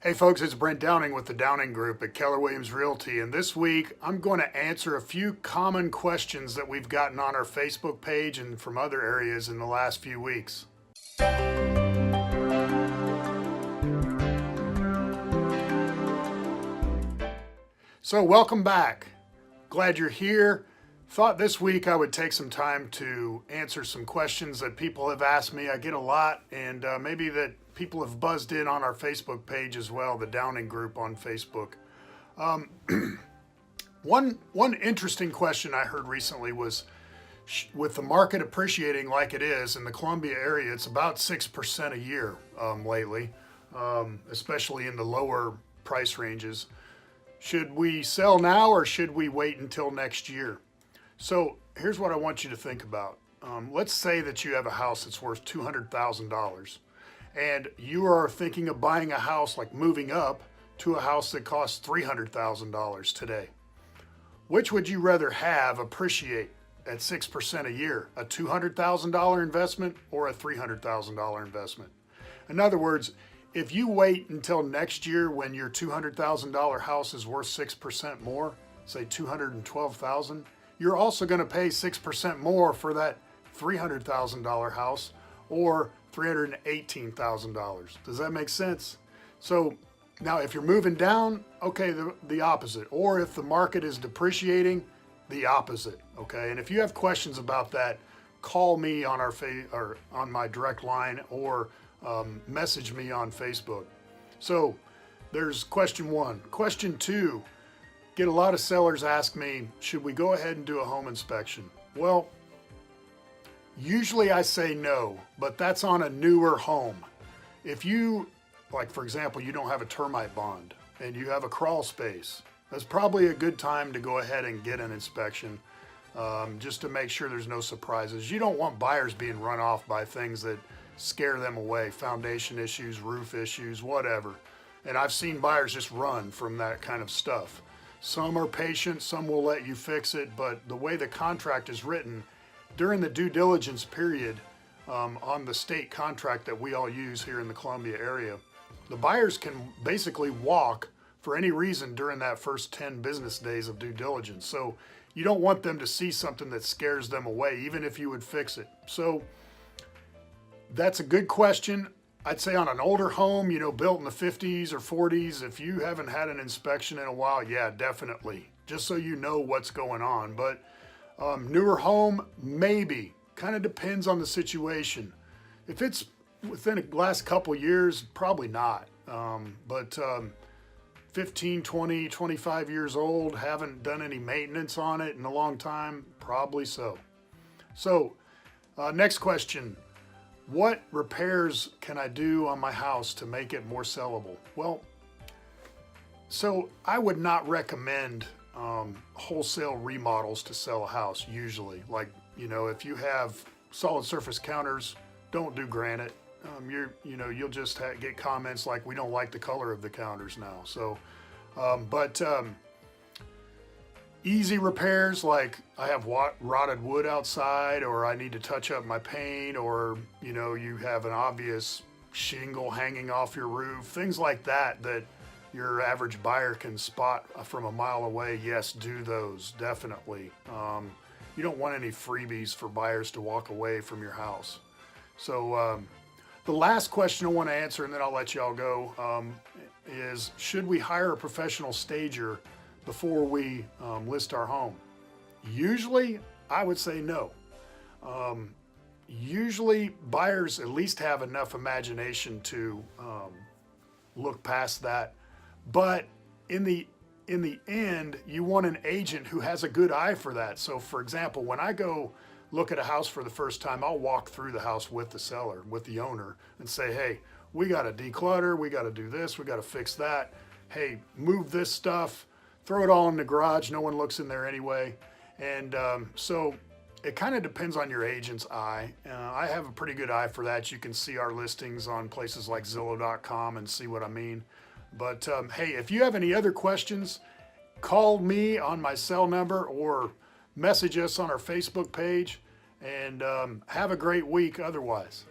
Hey folks, it's Brent Downing with the Downing Group at Keller Williams Realty, and this week I'm going to answer a few common questions that we've gotten on our Facebook page and from other areas in the last few weeks. So welcome back. Glad you're here. Thought this week I would take some time to answer some questions that people have asked me. I get a lot, and maybe that people have buzzed in on our Facebook page as well, the Downing Group on Facebook. One interesting question I heard recently was, with the market appreciating like it is in the Columbia area, it's about 6% a year lately, especially in the lower price ranges. Should we sell now or should we wait until next year? So here's what I want you to think about. Let's say that you have a house that's worth $200,000 and you are thinking of buying a house, like moving up to a house that costs $300,000 today. Which would you rather have appreciate at 6% a year, a $200,000 investment or a $300,000 investment? In other words, if you wait until next year when your $200,000 house is worth 6% more, say $212,000, you're also going to pay 6% more for that $300,000 house or $318,000. Does that make sense? So now if you're moving down, okay, the opposite. Or if the market is depreciating, the opposite, okay? And if you have questions about that, call me on or on my direct line or message me on Facebook. So there's question one. Question two, get a lot of sellers ask me, should we go ahead and do a home inspection? Well, usually I say no, but that's on a newer home. If you, like for example, you don't have a termite bond and you have a crawl space, that's probably a good time to go ahead and get an inspection just to make sure there's no surprises. You don't want buyers being run off by things that scare them away, foundation issues, roof issues, whatever. And I've seen buyers just run from that kind of stuff. Some are patient, some will let you fix it, but the way the contract is written, during the due diligence period on the state contract that we all use here in the Columbia area, the buyers can basically walk for any reason during that first 10 business days of due diligence. So you don't want them to see something that scares them away, even if you would fix it. So that's a good question. I'd say on an older home, built in the 50s or 40s, if you haven't had an inspection in a while, yeah, definitely, just so you know what's going on. But newer home, maybe, kind of depends on the situation. If it's within the last couple years, probably not. But 15, 20, 25 years old, haven't done any maintenance on it in a long time, probably so. So next question. What repairs can I do on my house to make it more sellable? Well, so I would not recommend wholesale remodels to sell a house usually. Like, if you have solid surface counters, don't do granite. You'll just get comments like, we don't like the color of the counters now. So, easy repairs, like I have rotted wood outside, or I need to touch up my paint, or you have an obvious shingle hanging off your roof, things like that your average buyer can spot from a mile away. Yes, do those, definitely. You don't want any freebies for buyers to walk away from your house. So the last question I want to answer, and then I'll let y'all go, is should we hire a professional stager before we list our home? Usually, I would say no. Usually, buyers at least have enough imagination to look past that. But in the end, you want an agent who has a good eye for that. So, for example, when I go look at a house for the first time, I'll walk through the house with the seller, with the owner, and say, hey, we got to declutter, we got to do this, we got to fix that. Hey, move this stuff. Throw it all in the garage. No one looks in there anyway. And so it kind of depends on your agent's eye. I have a pretty good eye for that. You can see our listings on places like Zillow.com and see what I mean. But hey, if you have any other questions, call me on my cell number or message us on our Facebook page. And have a great week otherwise.